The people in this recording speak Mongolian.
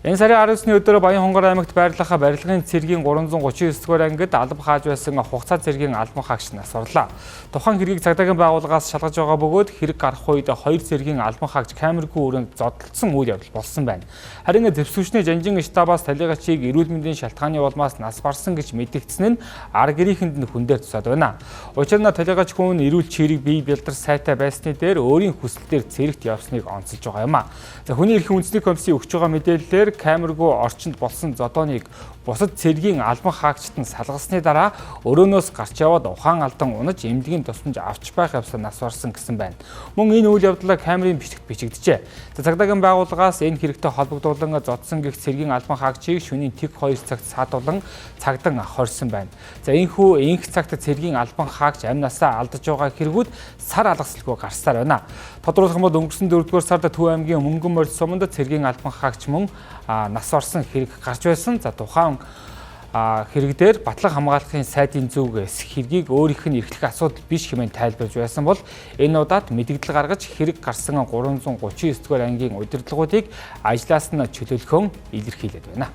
Энэ сарын 19-ны өдөр Баян-Хонгор аймагт байрлах барилгын цэргийн 339-р ангид алба хааж байсан хугацаа цэргийн албан хаагч нас орлоо. Тухайн хэргийг цагдаагийн байгууллагаас шалгаж байгаа бөгөөд хэрэг гарах үед хоёр цэргийн албан хаагч камергүй өрөөнд зодтолсон үйл явдал болсон байна. Харин зэвсгчний Жанжин штабаас талигачийг эрүүл мэндийн шалтгааны улмаас нас барсан гэж мэдэгдсэн нь ар гэрийнхэнд нь хүн дээр тусаад байна. Учир нь талигач хүн эрүүл чирийг бие бэлдэр сайтай байсны дээр өөрийн хүсэлтээр цэрэгт явсныг онцолж байгаа юм а. За хүний эрхийн үндэсний комиссийн өгч байгаа мэдээллээр камергүй орчинд болсон зодооныг бусад цэргийн албан хаагчид нь салгасны дараа өрөөнөөс гарч яваад ухаан алдан унаж эмнэлгийн тусламж авч байх явсаар нас барсан гэсэн байна. Мөн энэ үйл явдлаа камерын бичлэгт бичигджээ. Цагдаагийн байгууллагаас энэ хэрэгтэй холбогдуулан зодсон гэх цэргийн албан хаагчийг шөнийн тэг 2 цагт саадуулан цагдан хорьсон байна. За энэхүү энх цагт цэргийн албан хаагч амь насаа алдаж байгаа хэрэгүүд сар алгасалгүй гарсаар байна. Тодруулах юм бол өнгөрсөн 4-р сард Төв аймгийн Мөнгөн морь суманд цэргийн албан хаагч мөн нас орсон хэрэг гарч байсан. За тухайн хэрэг дээр батлан хамгаалахын сайдын зүгээс хэргийг өөрийнх нь эрхлэх асуудал биш хэмээн тайлбарж байсан бол энэ удаад мэдэгдэл гаргаж хэрэг гарсан 339-р ангийн удирдлагуудыг ажлаас нь чөлөөлөхөн илэрхийлээд байна.